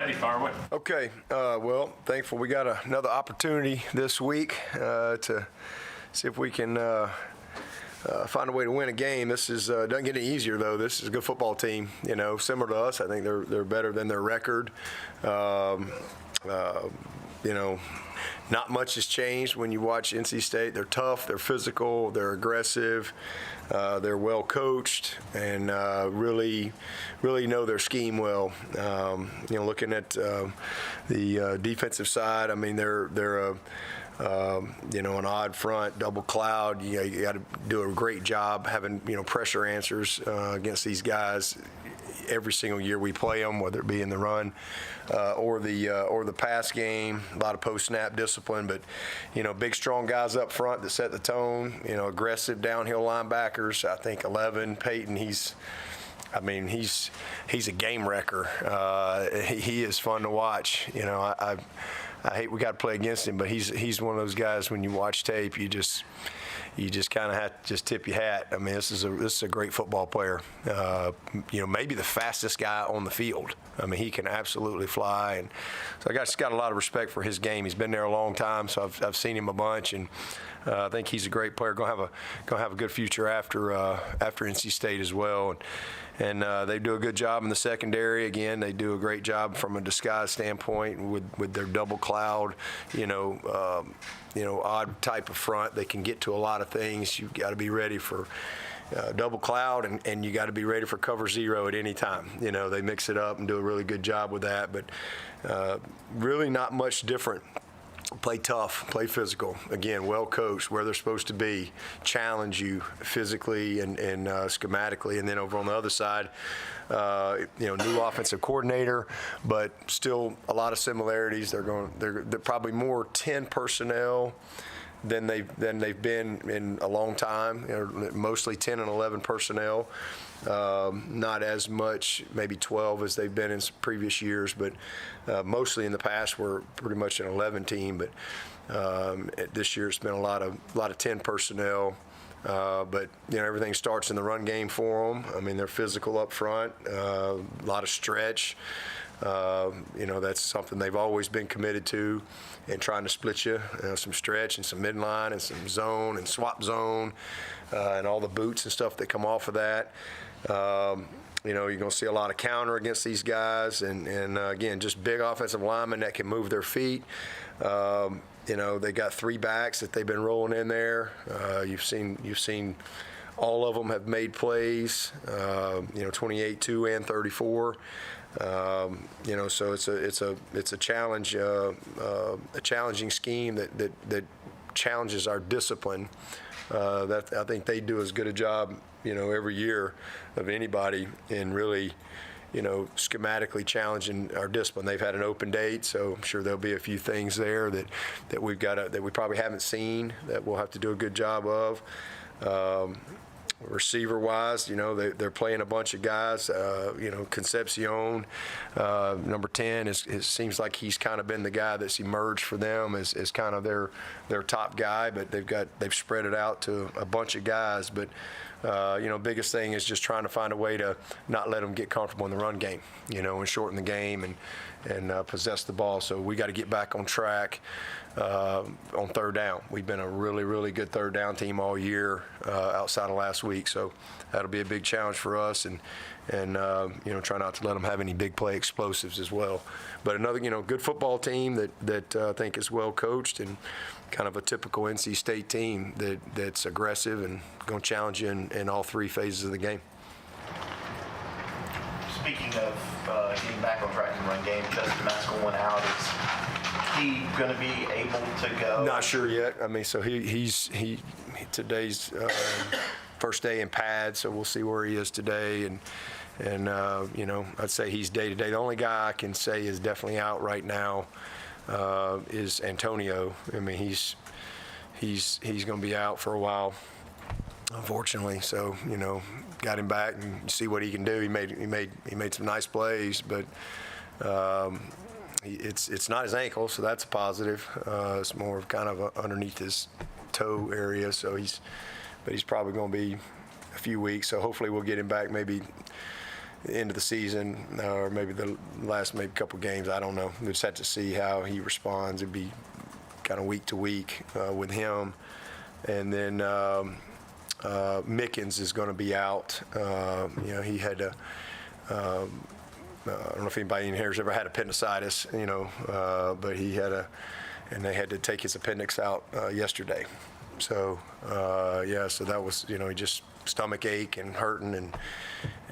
ready. Fire away. Okay. Well, thankful we got another opportunity this week to see if we can find a way to win a game. This is doesn't get any easier though. This is a good football team. Similar to us. I think they're better than their record. Not much has changed when you watch NC State. They're tough, they're physical, they're aggressive, they're well coached, and really know their scheme well. Looking at the defensive side, I mean, they're an odd front, double cloud. You got to do a great job having pressure answers against these guys. Every single year we play them, whether it be in the run or the pass game. A lot of post-snap discipline, but big, strong guys up front that set the tone. Aggressive downhill linebackers. I think 11, Peyton. He's a game wrecker. He is fun to watch. I hate we got to play against him, but he's one of those guys. When you watch tape, you just kind of have to just tip your hat. I mean, this is a great football player. Maybe the fastest guy on the field. I mean, he can absolutely fly, and so I just got a lot of respect for his game. He's been there a long time, so I've seen him a bunch, and I think he's a great player. Gonna have a good future after NC State as well. And they do a good job in the secondary. Again, they do a great job from a disguise standpoint with their double cloud, odd type of front. They can get to a lot of things. You've got to be ready for double cloud, and you got to be ready for cover zero at any time. They mix it up and do a really good job with that, but really not much different. Play tough, play physical. Again, well coached, where they're supposed to be, challenge you physically and schematically. And then over on the other side, new offensive coordinator, but still a lot of similarities. They're probably more 10 personnel than they've been in a long time. Mostly 10 and 11 personnel. Not as much, maybe 12 as they've been in some previous years, but mostly in the past we're pretty much an 11 team. But this year it's been a lot of 10 personnel. But everything starts in the run game for them. I mean, they're physical up front, a lot of stretch. That's something they've always been committed to, and trying to split you, some stretch and some midline and some zone and swap zone, and all the boots and stuff that come off of that. You're going to see a lot of counter against these guys, and again, just big offensive linemen that can move their feet. They got 3 backs that they've been rolling in there. You've seen all of them have made plays. 28, 2, and 34. So it's a challenge, a challenging scheme that challenges our discipline. That I think they do as good a job, every year of anybody in really, schematically challenging our discipline. They've had an open date, so I'm sure there'll be a few things there that we've got that we probably haven't seen that we'll have to do a good job of. Receiver-wise, they're playing a bunch of guys. Concepcion, number 10, it seems like he's kind of been the guy that's emerged for them as kind of their top guy. But they've spread it out to a bunch of guys. But biggest thing is just trying to find a way to not let them get comfortable in the run game, and shorten the game and possess the ball. So we got to get back on track. On third down, we've been a really, really good third down team all year, outside of last week. So that'll be a big challenge for us, and try not to let them have any big play explosives as well. But another, good football team that I think is well coached, and kind of a typical NC State team that's aggressive and going to challenge you in all 3 phases of the game. Speaking of getting back on track in the run game, Justin Maskell went out. Is he going to be able to go? Not sure yet. I mean, so he's today's first day in pads, so we'll see where he is today. And I'd say he's day to day. The only guy I can say is definitely out right now is Antonio. I mean, he's going to be out for a while, unfortunately. So got him back and see what he can do. He made some nice plays, but it's not his ankle, so that's a positive. It's more of kind of underneath his toe area. So he's probably going to be a few weeks. So hopefully we'll get him back maybe end of the season, or maybe the last couple games. I don't know. We'll just have to see how he responds. It'd be kind of week to week with him. And then Mickens is going to be out. He had a I don't know if anybody in here has ever had appendicitis, but he had and they had to take his appendix out yesterday. So, so that was, he just stomach ache and hurting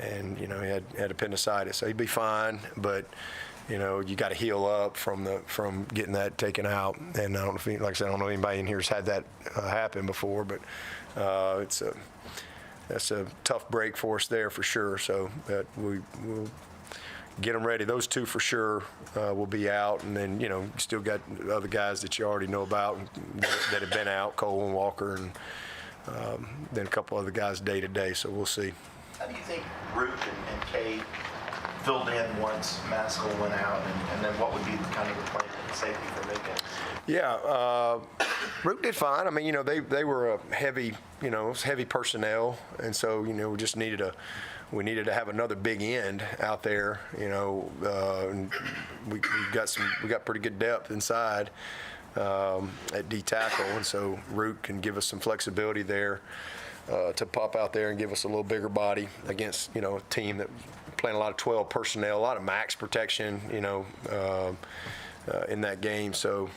and he had appendicitis. So he'd be fine, but, you got to heal up from getting that taken out. And I don't know if, like I said, I don't know anybody in here has had that happen before, but that's a tough break for us there for sure. So that we'll get them ready. Those two for sure will be out, and then you still got other guys that you already know about that have been out, Cole and Walker, and then a couple other guys day to day. So we'll see. How do you think Root and Cade filled in once Maskell went out, and then what would be kind of the plan and safety for Mickens? Yeah, Root did fine. I mean, they were a heavy, heavy personnel, and so we just needed to have another big end out there. And we got pretty good depth inside at D tackle, and so Root can give us some flexibility there to pop out there and give us a little bigger body against a team that playing a lot of 12 personnel, a lot of max protection, in that game. So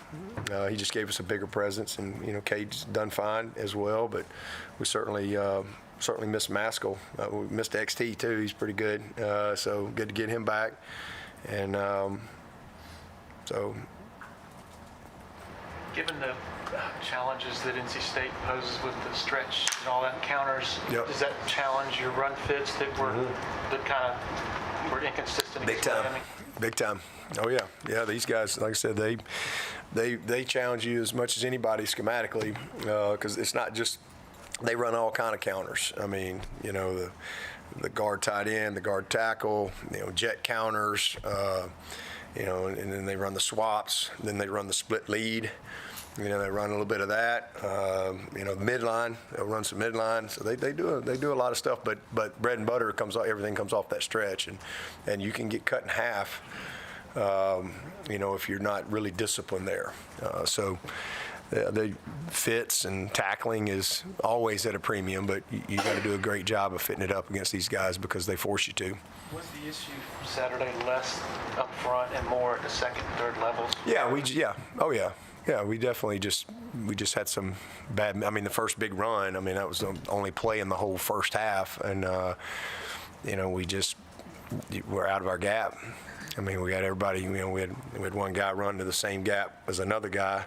he just gave us a bigger presence, and Cade's done fine as well, but we certainly missed Maskell. We missed XT too. He's pretty good. So good to get him back. And so. Given the challenges that NC State poses with the stretch and all that encounters, does that challenge your run fits that were that kind of were inconsistent? Big time. Big time. Oh yeah, yeah. These guys, like I said, they challenge you as much as anybody schematically, because it's not just. They run all kind of counters. I mean, the guard tight end, the guard tackle, jet counters, and then they run the swaps. Then they run the split lead. They run a little bit of that. The midline, they'll run some midline. So they do a lot of stuff. But bread and butter everything comes off that stretch, and you can get cut in half, if you're not really disciplined there. So. The fits and tackling is always at a premium, but you got to do a great job of fitting it up against these guys because they force you to. Was the issue Saturday less up front and more at the second and third levels? Yeah, we definitely just had some bad. I mean, the first big run. I mean, that was the only play in the whole first half, and we're out of our gap. I mean, we got everybody. We had one guy run to the same gap as another guy.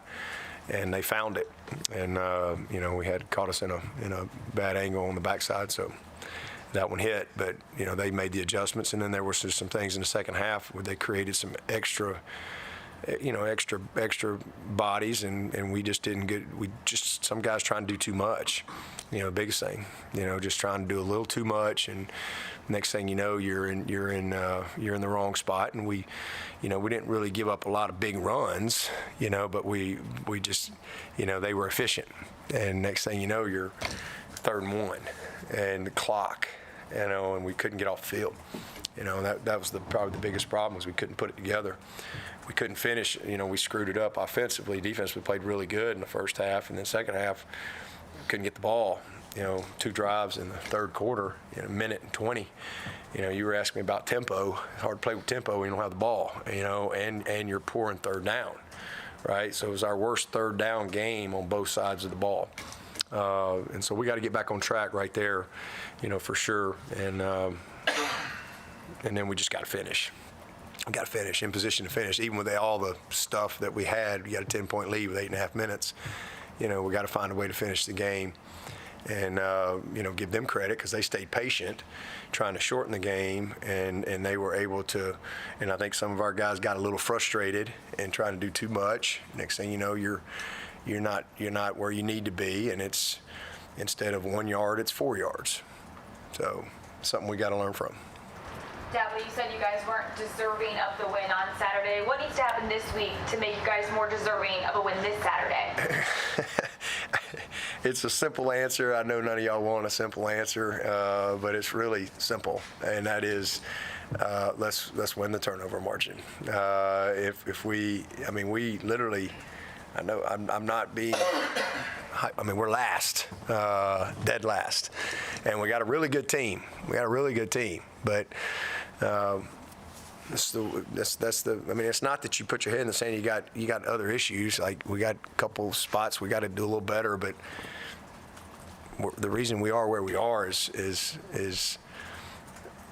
And they found it, and we had caught us in a bad angle on the backside, so that one hit. But they made the adjustments, and then there were just some things in the second half where they created some extra bodies, and we just didn't get. Some guys trying to do too much. Biggest thing. Just trying to do a little too much, and next thing you know, you're in the wrong spot. And we didn't really give up a lot of big runs, but we just, they were efficient. And next thing you know, you're 3rd and 1, and the clock, and we couldn't get off the field. That was probably the biggest problem was we couldn't put it together. We couldn't finish. We screwed it up offensively. Defensively played really good in the first half, and then second half couldn't get the ball. 2 drives in the third quarter in a minute and 20. You were asking me about tempo. It's hard to play with tempo when you don't have the ball, and you're poor in third down, right? So it was our worst third down game on both sides of the ball. And so we got to get back on track right there, for sure. And then we just got to finish. We got to finish, in position to finish. Even with all the stuff that we had, we got a 10-point lead with 8.5 minutes. We got to find a way to finish the game. And, give them credit because they stayed patient trying to shorten the game, and they were able to. And I think some of our guys got a little frustrated and trying to do too much. Next thing you know, you're not where you need to be, and it's instead of 1 yard, it's 4 yards. So something we got to learn from. Dabo, you said you guys weren't deserving of the win on Saturday. What needs to happen this week to make you guys more deserving of a win this Saturday? it's a simple answer. I know none of y'all want a simple answer, but it's really simple, and that is let's win the turnover margin. If we, I mean, we literally, I know I'm not being. I mean, we're last, dead last, and we got a really good team. But that's the. I mean, it's not that you put your head in the sand. You got other issues. Like we got a couple spots we got to do a little better. But the reason we are where we are is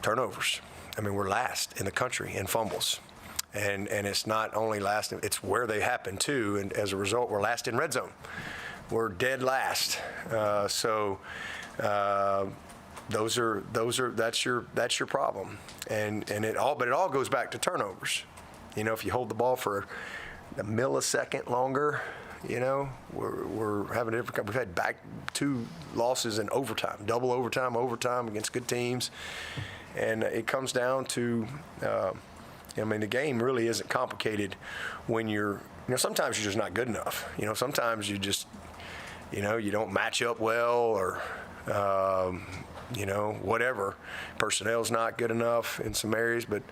turnovers. I mean, we're last in the country in fumbles. And it's not only last, it's where they happen too. And as a result, we're last in red zone. We're dead last. That's your problem. And it all goes back to turnovers. You know, if you hold the ball for a millisecond longer, you know, we're having a different. We've had back 2 losses in overtime, double overtime against good teams, and it comes down to. I mean, the game really isn't complicated when sometimes you're just not good enough. You know, sometimes you just, you don't match up well or, whatever. Personnel's not good enough in some areas, but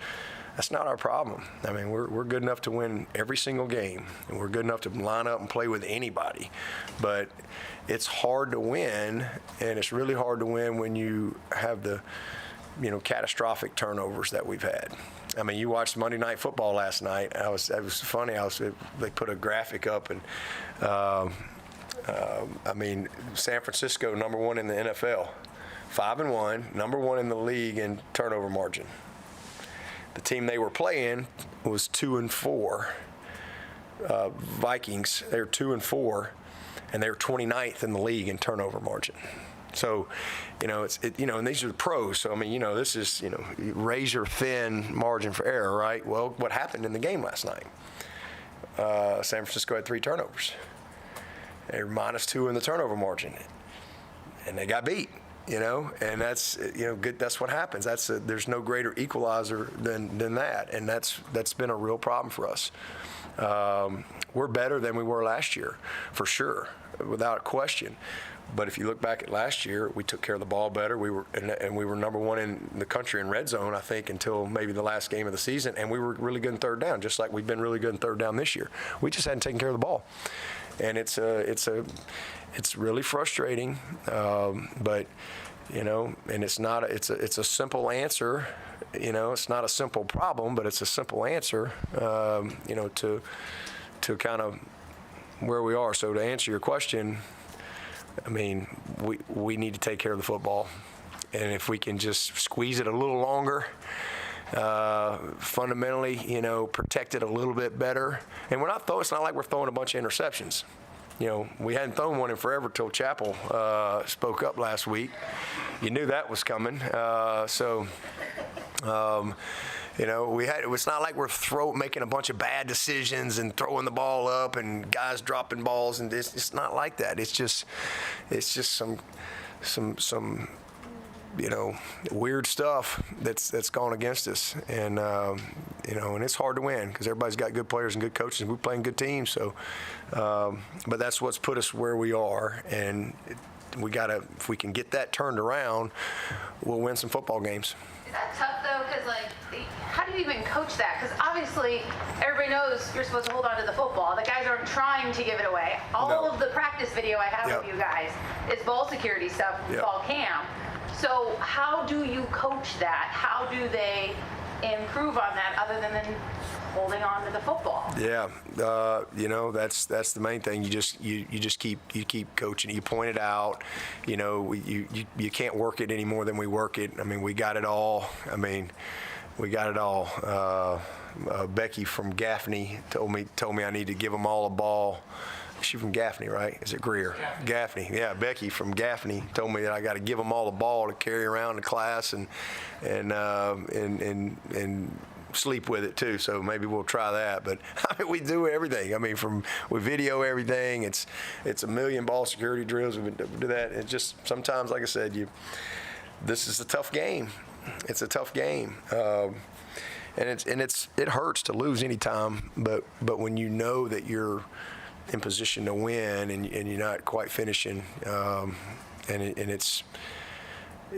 that's not our problem. I mean, we're good enough to win every single game, and we're good enough to line up and play with anybody. But it's hard to win, and it's really hard to win when you have the, catastrophic turnovers that we've had. I mean, you watched Monday Night Football last night. It was funny. They put a graphic up, and I mean, San Francisco, number 1 in the NFL, 5-1, number 1 in the league in turnover margin. The team they were playing was 2-4. Vikings, they were 2-4, and they were 29th in the league in turnover margin. So, and these are the pros. So, I mean, this is, razor thin margin for error, right? Well, what happened in the game last night? San Francisco had 3 turnovers. They were -2 in the turnover margin, and they got beat. And that's good. That's what happens. There's no greater equalizer than that, and that's been a real problem for us. We're better than we were last year, for sure, without a question. But if you look back at last year, we took care of the ball better. We were number 1 in the country in red zone, I think, until maybe the last game of the season. And we were really good in third down, just like we've been really good in third down this year. We just hadn't taken care of the ball, and it's really frustrating. But and it's not. It's a simple answer. It's not a simple problem, but it's a simple answer. To kind of where we are. So to answer your question. I mean, we need to take care of the football, and if we can just squeeze it a little longer, fundamentally, protect it a little bit better. And we're not it's not like we're throwing a bunch of interceptions. We hadn't thrown one in forever till Chappell spoke up last week. You knew that was coming. It's not like we're making a bunch of bad decisions and throwing the ball up and guys dropping balls, and it's not like that. It's just some weird stuff that's gone against us, and and it's hard to win because everybody's got good players and good coaches, and we're playing good teams. So, but that's what's put us where we are, and if we can get that turned around, we'll win some football games. Is that tough though? Because how do you even coach that? Because obviously everybody knows you're supposed to hold on to the football. The guys aren't trying to give it away. All of the practice video I have of you guys is ball security stuff, ball cam. So how do you coach that? How do they improve on that other than holding on to the football? Yeah, that's the main thing. You just keep coaching. You point it out. You can't work it any more than we work it. I mean, we got it all. Becky from Gaffney told me I need to give them all a ball. She's from Gaffney, right? Is it Greer? Gaffney. Yeah, Becky from Gaffney told me that I got to give them all a ball to carry around the class and sleep with it too. So maybe we'll try that. But I mean, we do everything. I mean, we video everything. It's a million ball security drills. We do that. It's just sometimes, like I said, this is a tough game. It's a tough game. And it hurts to lose any time, but when you know that you're in position to win and you're not quite finishing, and it's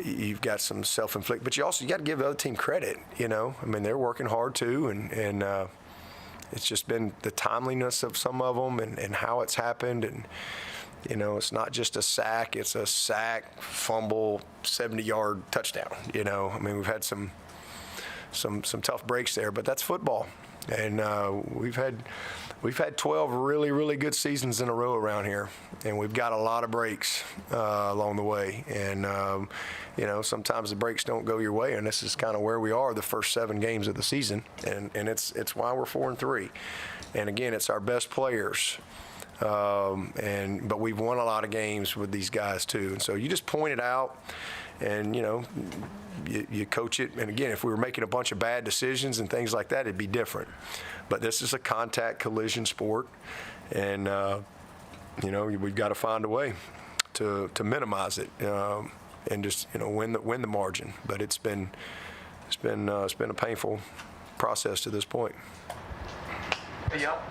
you've got some self-inflicted, but you got to give the other team credit. I mean, they're working hard too, and it's just been the timeliness of some of them and how it's happened. And it's not just a sack; it's a sack, fumble, 70-yard touchdown. I mean, we've had some tough breaks there, but that's football. And we've had 12 really, really good seasons in a row around here, and we've got a lot of breaks along the way. And sometimes the breaks don't go your way, and this is kind of where we are the first 7 games of the season, and it's why we're 4-3. And again, it's our best players. But we've won a lot of games with these guys too, and so you just point it out, and you coach it. And again, if we were making a bunch of bad decisions and things like that, it'd be different. But this is a contact collision sport, and we've got to find a way to minimize it and just win the margin. But it's been a painful process to this point.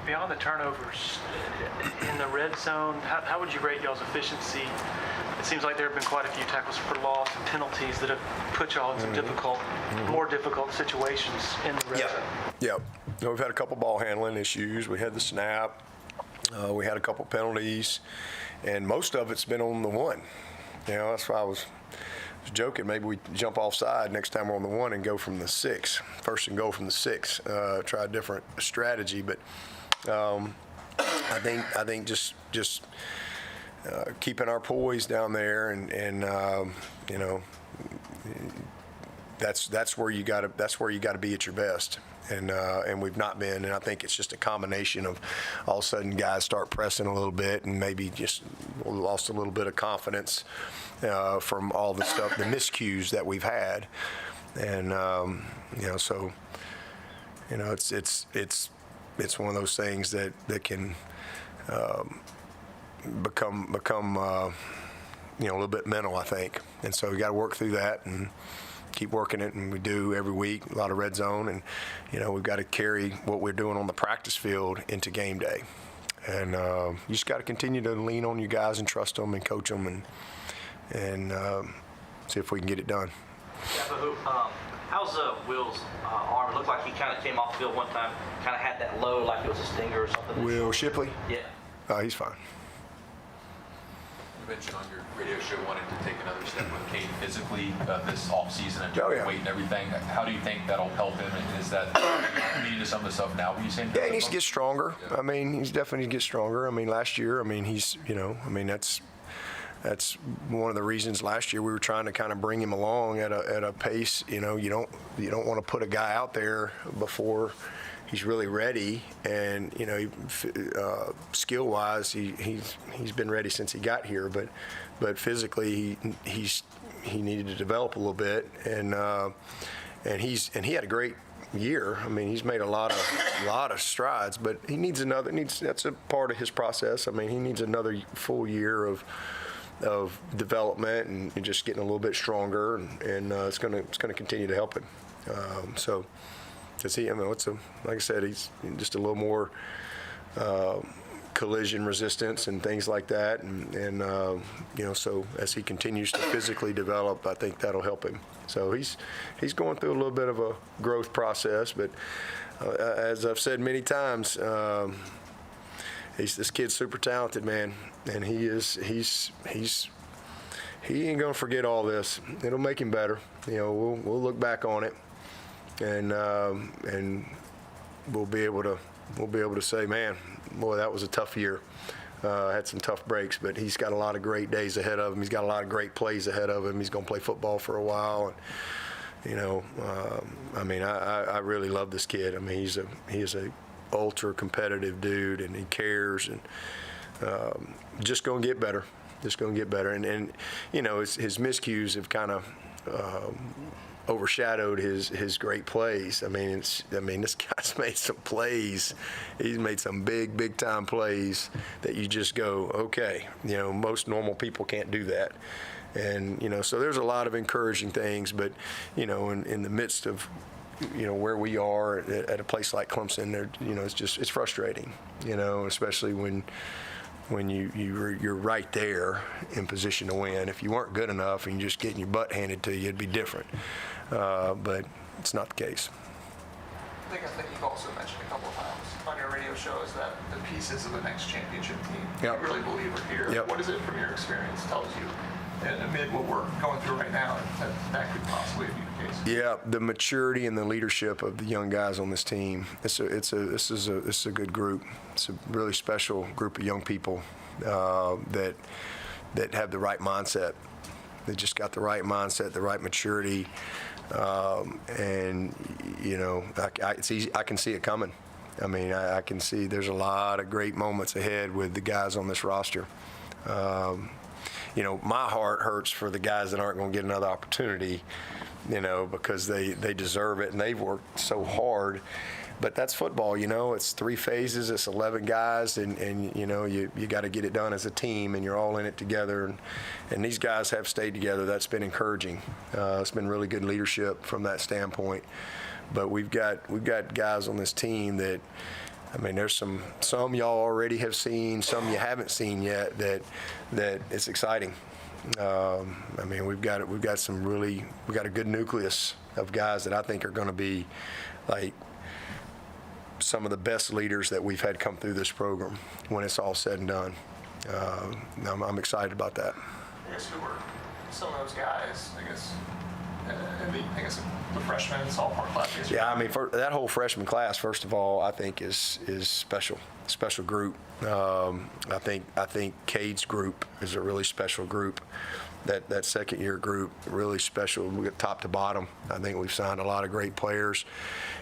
Beyond the turnovers, in the red zone, how would you rate y'all's efficiency? It seems like there have been quite a few tackles for loss and penalties that have put y'all in some more difficult situations in the red zone. Yeah. We've had a couple ball handling issues. We had the snap. We had a couple penalties, and most of it's been on the one. That's why I was joking. Maybe we jump offside next time we're on the one and go from the 6. First and goal from the 6. Try a different strategy, but I think just keeping our poise down there, and that's where you got to be at your best. And we've not been, and I think it's just a combination of all of a sudden guys start pressing a little bit, and maybe just lost a little bit of confidence from all the stuff, the miscues that we've had, and so it's one of those things that can become a little bit mental, I think, and so we got to work through that and keep working it, and we do every week, a lot of red zone, and we've got to carry what we're doing on the practice field into game day, and you just got to continue to lean on you guys and trust them and coach them and see if we can get it done. Dabo, how's Will's arm? It looked like he kind of came off the field one time, kind of had that low, like it was a stinger or something. Will Shipley? Yeah. He's fine. You mentioned on your radio show wanting to take another step with Kate physically this offseason and weight and everything. How do you think that'll help him? And is that leading to some of the stuff now? What are you saying? Yeah, he needs to get stronger. Yeah. I mean, he's definitely get stronger. I mean, last year, that's one of the reasons last year we were trying to kind of bring him along at a pace. You don't want to put a guy out there before he's really ready, and skill-wise, he's been ready since he got here. But physically, he needed to develop a little bit, and he had a great year. I mean, he's made a lot of strides, but he needs another. That's a part of his process. I mean, he needs another full year of development and just getting a little bit stronger, and it's going to continue to help him. Because like I said, he's just a little more collision resistance and things like that, and so as he continues to physically develop, I think that'll help him. So he's going through a little bit of a growth process, but as I've said many times, this kid's super talented, man, and he ain't gonna forget all this. It'll make him better. We'll look back on it, and we'll be able to say, man, boy, that was a tough year. Had some tough breaks, but he's got a lot of great days ahead of him. He's got a lot of great plays ahead of him. He's gonna play football for a while, and I really love this kid. I mean, he is a ultra competitive dude, and he cares, and just gonna get better. And his miscues have kind of overshadowed his great plays. This guy's made some plays. He's made some big time plays that you just go, okay, most normal people can't do that. And so there's a lot of encouraging things, but in the midst of where we are at a place like Clemson, it's frustrating, especially when you're right there in position to win. If you weren't good enough and you're just getting your butt handed to you, it'd be different. But it's not the case. I think you've also mentioned a couple of times on your radio show is that the pieces of the next championship team you really believe are here. Yep. What is it from your experience tells you, and amid what we're going through right now, that could possibly be the case? Yeah, the maturity and the leadership of the young guys on this team. This is a good group. It's a really special group of young people that have the right mindset. They just got the right mindset, the right maturity, and it's easy. I can see it coming. I mean, I can see there's a lot of great moments ahead with the guys on this roster. My heart hurts for the guys that aren't going to get another opportunity, because they deserve it and they've worked so hard. But that's football, it's 3 phases, it's 11 guys, and you got to get it done as a team, and you're all in it together. And these guys have stayed together. That's been encouraging. It's been really good leadership from that standpoint. But we've got guys on this team that, there's some y'all already have seen, some you haven't seen yet that it's exciting. We've got a good nucleus of guys that I think are going to be like some of the best leaders that we've had come through this program when it's all said and done. I'm excited about that. I guess who were some of those guys? The freshman sophomore class. Yeah, for that whole freshman class, first of all, I think is special group. I think Cade's group is a really special group. That second year group, really special. We got top to bottom. I think we've signed a lot of great players.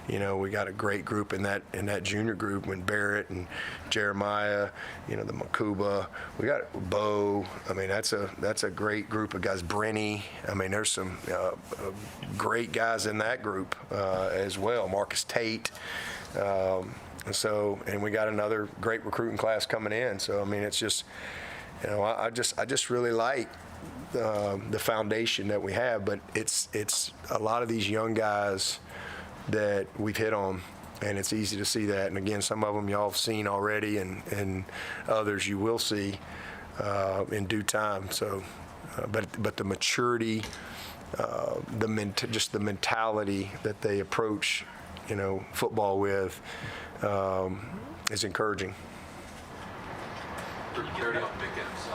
We got a great group in that junior group when Barrett and Jeremiah, the Makuba. We got Bo. That's a great group of guys. Brenny. There's some great guys in that group as well. Marcus Tate. And we got another great recruiting class coming in. So it's just, I just really like the foundation that we have. But it's a lot of these young guys that we've hit on, and it's easy to see that. And again, some of them y'all have seen already, and others you will see in due time. So, but the maturity, just the mentality that they approach, football with, is encouraging. Dirty on Pickens.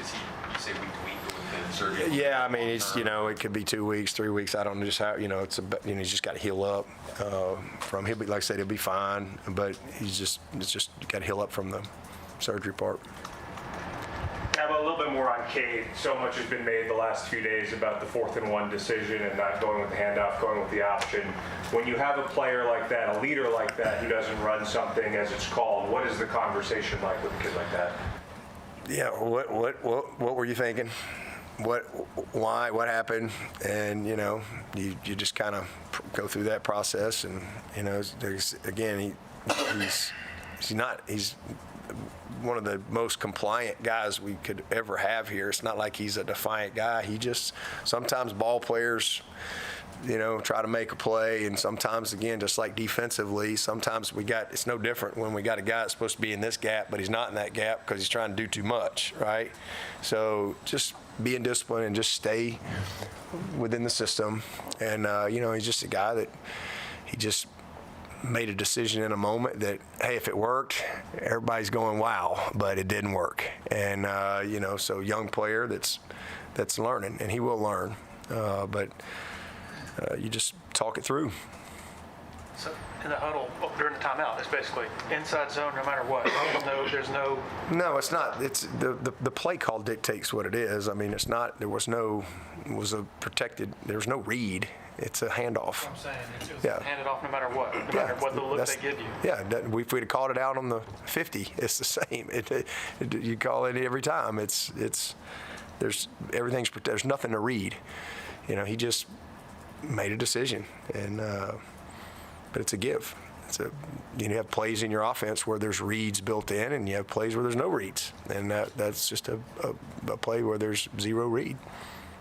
Is he? You say week to week with the surgery? Yeah, it could be 2 weeks, 3 weeks. I don't know just how. He's just got to heal up from. He'll be, like I said, he'll be fine, but it's just got to heal up from the surgery part. Dabo, a little bit more on Cade. So much has been made the last few days about the 4th and 1 decision and not going with the handoff, going with the option. When you have a player like that, a leader like that, who doesn't run something as it's called, what is the conversation like with a kid like that? Yeah, what were you thinking? Why? What happened? And you just kind of go through that process, and he's one of the most compliant guys we could ever have here. It's not like he's a defiant guy. He just, sometimes ball players, try to make a play, and sometimes, again, just like defensively, sometimes it's no different when we got a guy that's supposed to be in this gap, but he's not in that gap because he's trying to do too much, right? So just being disciplined and just stay within the system. And, he's just a guy that he just made a decision in a moment that, hey, if it worked, everybody's going, wow, but it didn't work. And, so young player that's learning, and he will learn. But you just talk it through. So in the huddle during the timeout, it's basically inside zone no matter what. There's no. No, it's not. It's the play call dictates what it is. It's not. There was no read. It's a handoff. I'm saying it's hand it off no matter what, no matter what the look they give you. Yeah, if we'd have called it out on the 50, it's the same. You call it every time. There's nothing to read. He just made a decision, and but it's a give. You have plays in your offense where there's reads built in, and you have plays where there's no reads, and that's just a play where there's zero read.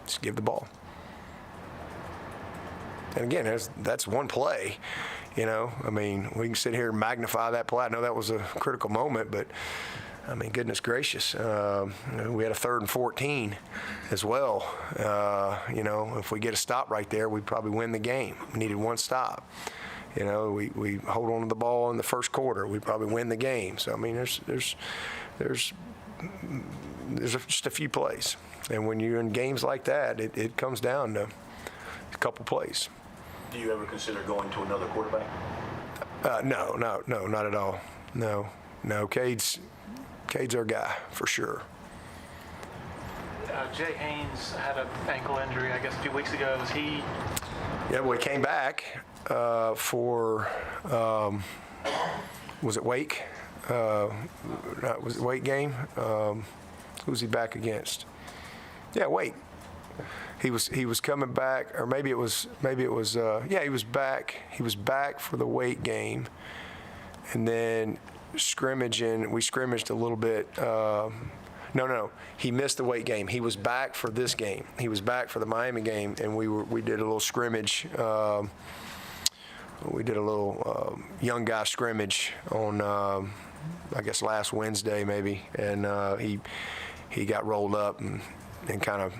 Just give the ball. And again, that's one play. You know, I mean, we can sit here and magnify that play. I know that was a critical moment, but I mean, goodness gracious, we had a 3rd and 14 as well. You know, if we get a stop right there, we'd probably win the game. We needed one stop. You know, we hold on to the ball in the first quarter, we'd probably win the game. So I mean, there's just a few plays, and when you're in games like that, it comes down to a couple plays. Do you ever consider going to another quarterback? No, not at all. No, Cade's our guy for sure. Jay Haynes had an ankle injury, I guess, a few weeks ago. Was he? Yeah, well, he came back for was it Wake? Was it Wake game? Who was he back against? Yeah, Wake. He was coming back, or maybe it was yeah, he was back. He was back for the Wake game, and then we scrimmaged a little bit. No, he missed the Wake game. He was back for this game. He was back for the Miami game, and we did a little scrimmage. We did a little young guy scrimmage on I guess last Wednesday maybe, and he got rolled up and kind of.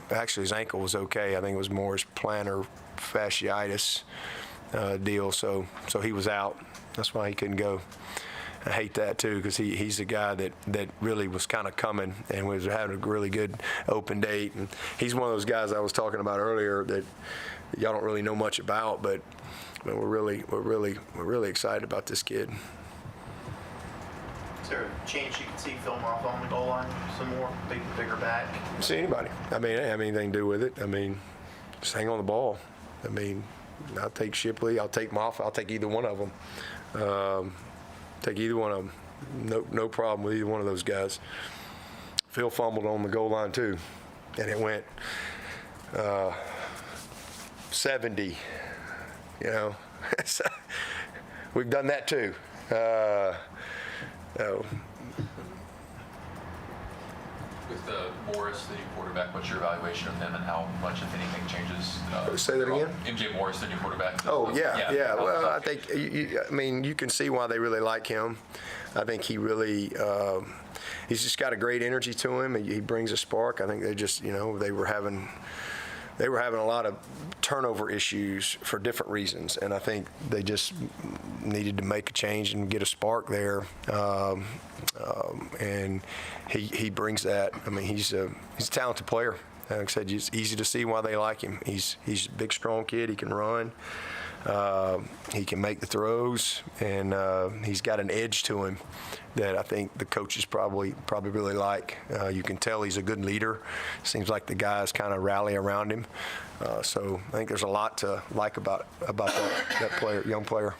Actually, his ankle was okay. I think it was more his plantar fasciitis deal. So he was out. That's why he couldn't go. I hate that too, because he's a guy that really was kind of coming and was having a really good open date. And he's one of those guys I was talking about earlier that y'all don't really know much about, but we're really excited about this kid. Is there a chance you can see film off on the goal line some more, bigger back? See anybody. I mean, it ain't have anything to do with it. I mean, just hang on the ball. I mean, I'll take Shipley. I'll take Moff. I'll take either one of them. Take either one of them. No problem with either one of those guys. Phil fumbled on the goal line too, and it went 70. You know, we've done that too. With Morris, the new quarterback, what's your evaluation of him and how much, if anything, changes? Say that again? MJ Morris, the new quarterback. Oh, yeah. Well, I think, I mean, you can see why they really like him. I think he really, he's just got a great energy to him. He brings a spark. I think they just, you know, they were having a lot of turnover issues for different reasons, and I think they just needed to make a change and get a spark there. And he brings that. I mean, he's a talented player. Like I said, it's easy to see why they like him. He's a big, strong kid. He can run. He can make the throws, and he's got an edge to him that I think the coaches probably really like. You can tell he's a good leader. Seems like the guys kind of rally around him. So I think there's a lot to like about that player, young player.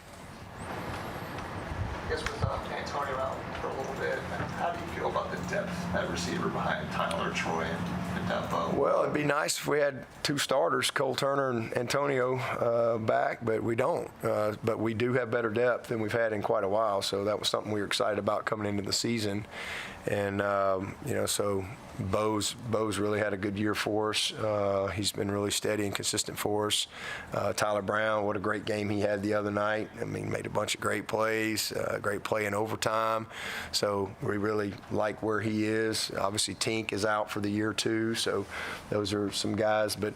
I guess with Antonio out for a little bit, how do you feel about the depth at receiver behind Tyler, Troy, and Dabo? Well, it'd be nice if we had two starters, Cole Turner and Antonio, back, but we don't. But we do have better depth than we've had in quite a while, so that was something we were excited about coming into the season. And, you know, so Bo's really had a good year for us. He's been really steady and consistent for us. Tyler Brown, what a great game he had the other night. I mean, made a bunch of great plays, great play in overtime. So we really like where he is. Obviously, Tink is out for the year too, so those are some guys. But,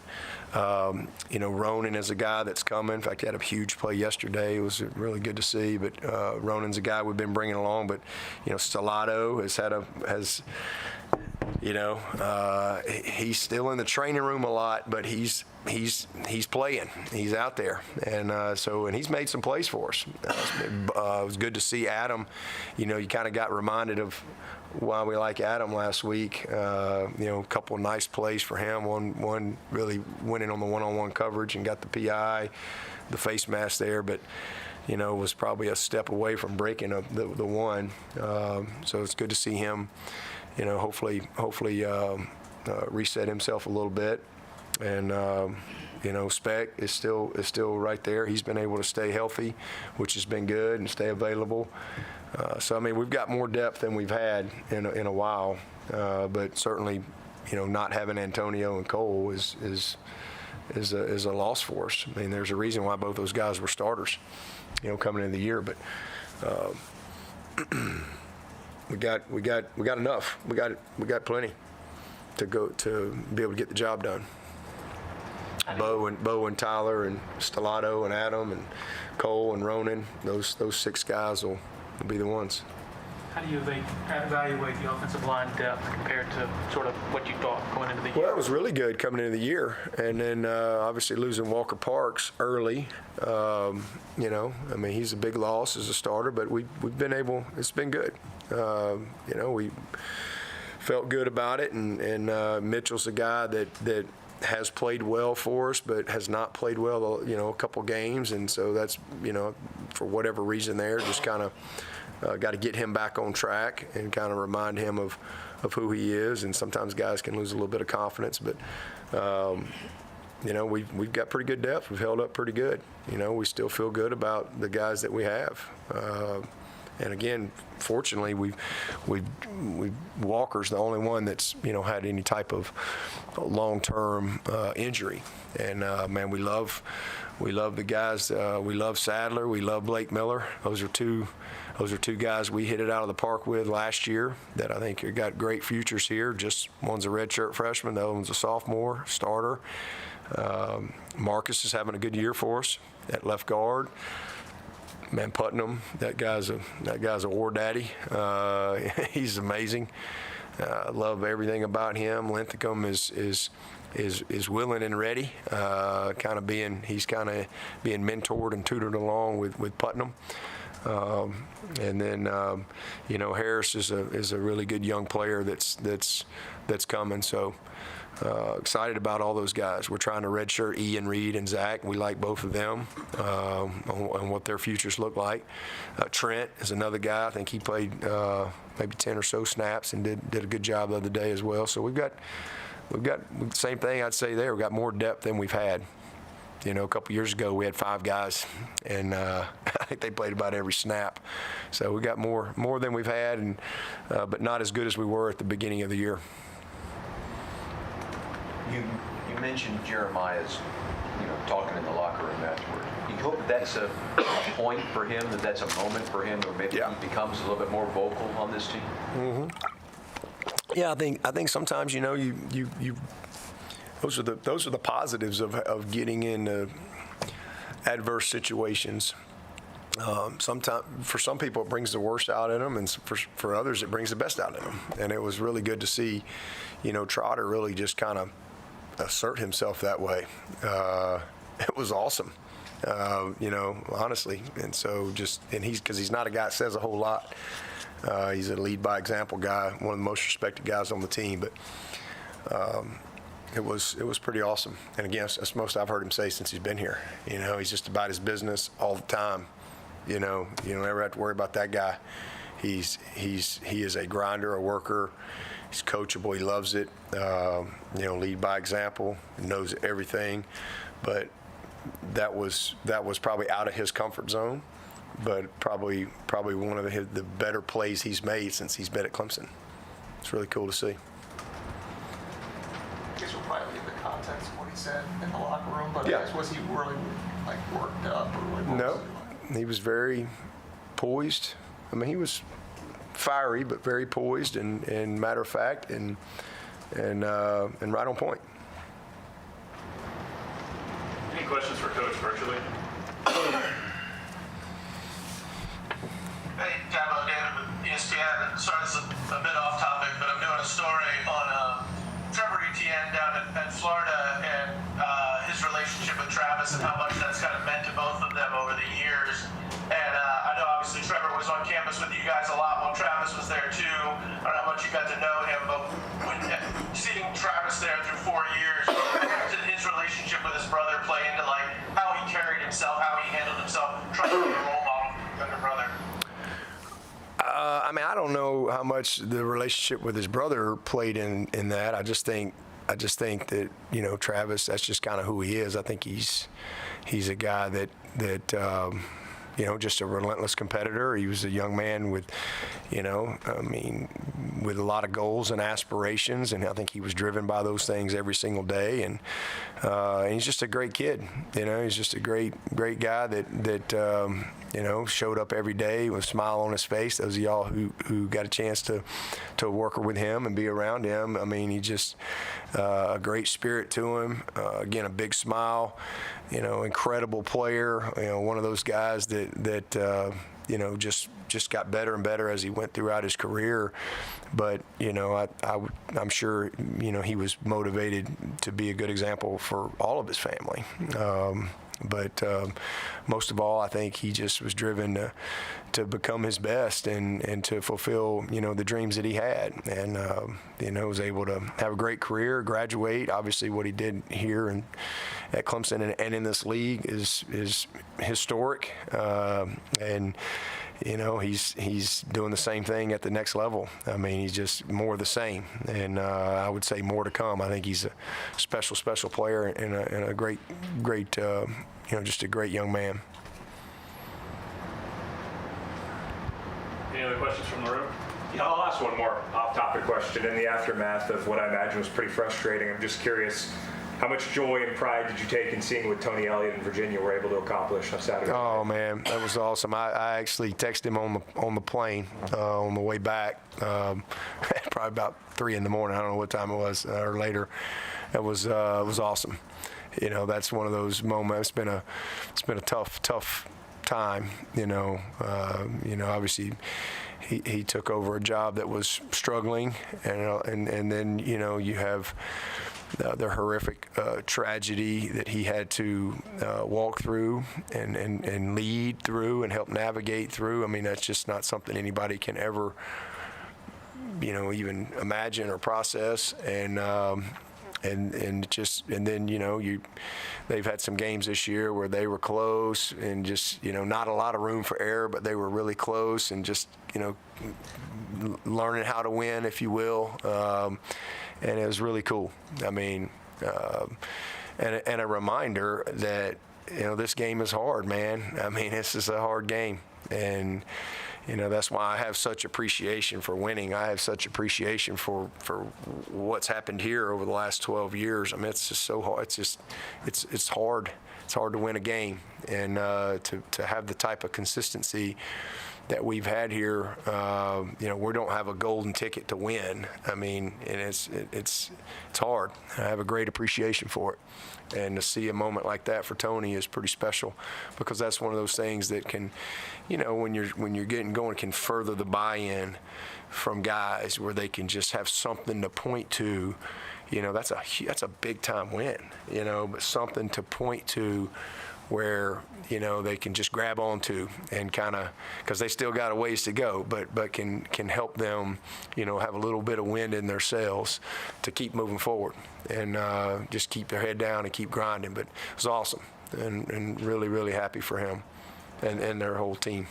you know, Ronan is a guy that's coming. In fact, he had a huge play yesterday. It was really good to see. But Ronan's a guy we've been bringing along. But, you know, Stellato has you know, he's still in the training room a lot, but he's playing. He's out there, and and he's made some plays for us. It was good to see Adam. You know, you kind of got reminded of why we like Adam last week. You know, a couple of nice plays for him. One really winning on the one-on-one coverage and got the PI, the face mask there, but you know, was probably a step away from breaking the one. So it's good to see him. You know, hopefully reset himself a little bit, and you know, Speck is still right there. He's been able to stay healthy, which has been good, and stay available. So I mean, we've got more depth than we've had in a while, but certainly, you know, not having Antonio and Cole is is a loss for us. I mean, there's a reason why both those guys were starters, coming into the year. But we got enough. We got plenty to be able to get the job done. Bo and Tyler and Stellato and Adam and Cole and Ronan, those 6 guys will be the ones. How do you evaluate the offensive line depth compared to sort of what you thought going into the year? Well, it was really good coming into the year, and then obviously losing Walker Parks early. I mean, he's a big loss as a starter, but we've been able. It's been good. We felt good about it, and Mitchell's a guy that has played well for us, but has not played well, a couple games, and so that's, for whatever reason there, just kind of got to get him back on track and kind of remind him of who he is. And sometimes guys can lose a little bit of confidence, but we've got pretty good depth. We've held up pretty good. We still feel good about the guys that we have. And again, fortunately, Walker's the only one that's had any type of long-term injury. And man, we love the guys. We love Sadler. We love Blake Miller. Those are two guys we hit it out of the park with last year that I think have got great futures here. Just one's a redshirt freshman, the other one's a sophomore starter. Marcus is having a good year for us at left guard. Man, Putnam, that guy's a war daddy. He's amazing. I love everything about him. Linthicum is willing and ready. He's kind of being mentored and tutored along with Putnam. And then Harris is a really good young player that's coming. So excited about all those guys. We're trying to redshirt Ian Reed and Zach. We like both of them on what their futures look like. Trent is another guy. I think he played maybe 10 or so snaps and did a good job the other day as well. So we've got the same thing I'd say there. We've got more depth than we've had. A couple years ago we had 5 guys, and I think they played about every snap. So we got more than we've had, and but not as good as we were at the beginning of the year. You mentioned Jeremiah's, talking in the locker room afterward. You hope that's a point for him, that's a moment for him, or maybe he becomes a little bit more vocal on this team. Mm-hmm. Yeah, I think sometimes you those are the positives of getting into adverse situations. Sometimes for some people it brings the worst out in them, and for others it brings the best out in them. And it was really good to see, Trotter really just kind of assert himself that way. It was awesome, honestly. And so because he's not a guy that says a whole lot. He's a lead by example guy, one of the most respected guys on the team. But it was pretty awesome. And again, that's most I've heard him say since he's been here. He's just about his business all the time. You don't ever have to worry about that guy. He is a grinder, a worker. He's coachable. He loves it. Lead by example. Knows everything. But that was probably out of his comfort zone. But probably one of the better plays he's made since he's been at Clemson. It's really cool to see. I guess we'll probably leave the context of what he said in the locker room, but I guess, was he really worked up, or No, he was very poised. I mean, he was fiery, but very poised and matter of fact and right on point. Any questions for Coach virtually? Hey, Dabo, David with ESPN. Sorry, this is a bit off topic, but I'm doing a story on Trevor Etienne down at Florida and his relationship with Travis and how much that's kind of meant to both of them over the years. And I know obviously Trevor was on campus with you guys a lot while Travis was there too. I don't know how much you got to know him, but when seeing Travis there through 4 years, did his relationship with his brother play into how he carried himself, how he handled himself, trying to be a role model for his younger brother? I don't know how much the relationship with his brother played in that. I just think that Travis, that's just kind of who he is. I think he's a guy that just a relentless competitor. He was a young man with, with a lot of goals and aspirations, and I think he was driven by those things every single day. And he's just a great kid. He's just a great guy that showed up every day with a smile on his face. Those of y'all who got a chance to work with him and be around him, he just a great spirit to him. Again, a big smile. Incredible player. One of those guys that just got better and better as he went throughout his career. But I'm sure he was motivated to be a good example for all of his family. But most of all, I think he just was driven to become his best and to fulfill, the dreams that he had. And, was able to have a great career, graduate. Obviously, what he did here at Clemson and in this league is historic. And he's doing the same thing at the next level. He's just more of the same, and I would say more to come. I think he's a special player and a great, just a great young man. Any other questions from the room? Yeah, I'll ask one more off-topic question. In the aftermath of what I imagine was pretty frustrating, I'm just curious, how much joy and pride did you take in seeing what Tony Elliott and Virginia were able to accomplish on Saturday? Oh man, that was awesome. I actually texted him on the plane on the way back, probably about 3 a.m. I don't know what time it was or later. It was awesome. That's one of those moments. It's been a tough time. Obviously he took over a job that was struggling, and then you have the horrific tragedy that he had to walk through and lead through and help navigate through. That's just not something anybody can ever, even imagine or process. They've had some games this year where they were close and just, not a lot of room for error, but they were really close and just, learning how to win, if you will. And it was really cool. And a reminder that, this game is hard, man. This is a hard game. And, that's why I have such appreciation for winning. I have such appreciation for what's happened here over the last 12 years. It's just so hard. It's hard. It's hard to win a game. And to have the type of consistency that we've had here, we don't have a golden ticket to win. And it's hard. I have a great appreciation for it. And to see a moment like that for Tony is pretty special, because that's one of those things that can, when you're getting going, can further the buy-in from guys where they can just have something to point to. That's a big time win. But something to point to where they can just grab onto and kind of, because they still got a ways to go, but can help them have a little bit of wind in their sails to keep moving forward and just keep their head down and keep grinding. But it was awesome and really, really happy for him and their whole team.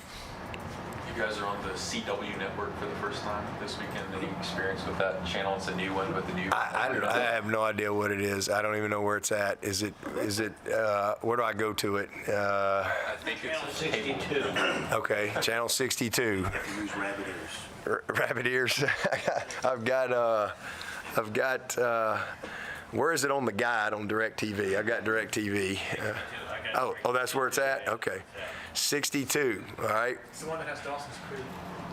You guys are on the CW network for the first time this weekend. Any experience with that channel? It's a new one with the new. I have no idea what it is. I don't even know where it's at. Is it? Where do I go to it? I think it's Channel 62. Okay, channel 62. You use rabbit ears. Rabbit ears. I've got. Where is it on the guide on DirecTV? I've got DirecTV. Oh, that's where it's at. Okay. 62, all right? It's the one that has Dawson's Creek.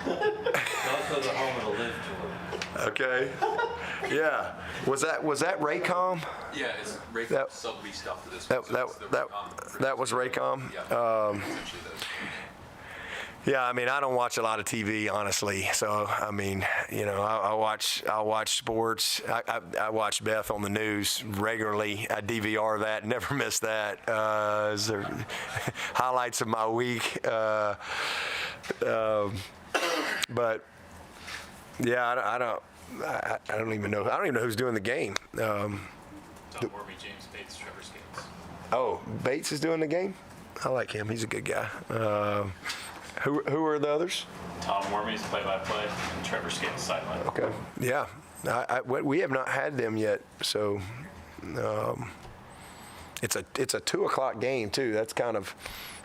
Also the home of the live tour. Okay. Yeah. Was that Raycom? Yeah, it's Raycom subleased out to this one. That was Raycom. Yeah. Essentially those. Yeah, I don't watch a lot of TV, honestly. So, I'll watch sports. I watch Beth on the news regularly. I DVR that, never miss that. Is there highlights of my week. But yeah, I don't even know. I don't even know who's doing the game. Tom Wormy, James Bates, Trevor Skates. Oh, Bates is doing the game? I like him. He's a good guy. Who are the others? Tom Wormy's play-by-play and Trevor Skates sideline. Okay. Yeah. We have not had them yet, so it's a 2:00 game too. That's kind of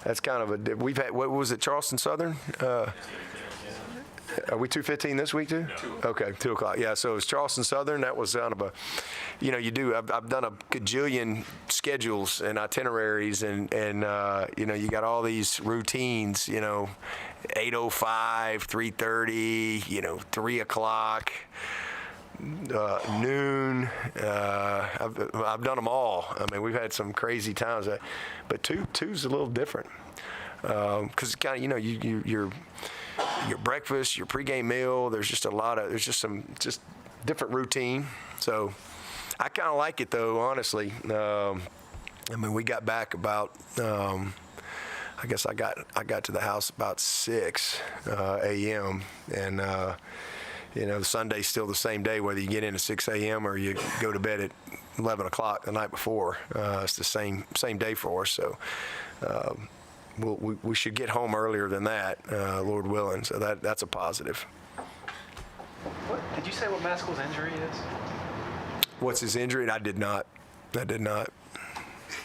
That's kind of a. We've had, what was it, Charleston Southern? Are we 2:15 this week too? Okay, 2 o'clock. Yeah, so it was Charleston Southern. That was kind of a, I've done a gajillion schedules and itineraries, and you got all these routines, 8:05, 3:30, 3 o'clock. Noon. I've done them all. I mean, we've had some crazy times, but two's a little different because kind of your breakfast, your pregame meal. There's just some different routine. So I kind of like it though, honestly. I mean, we got back about. I guess I got to the house about 6 a.m. and. Sunday's still the same day, whether you get in at 6 a.m. or you go to bed at 11 o'clock the night before. It's the same day for us. So we should get home earlier than that, Lord willing. So that's a positive. Did you say what Maskell's injury is? What's his injury? I did not. And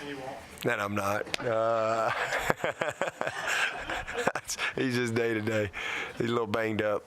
you won't? And I'm not. He's just day to day. He's a little banged up.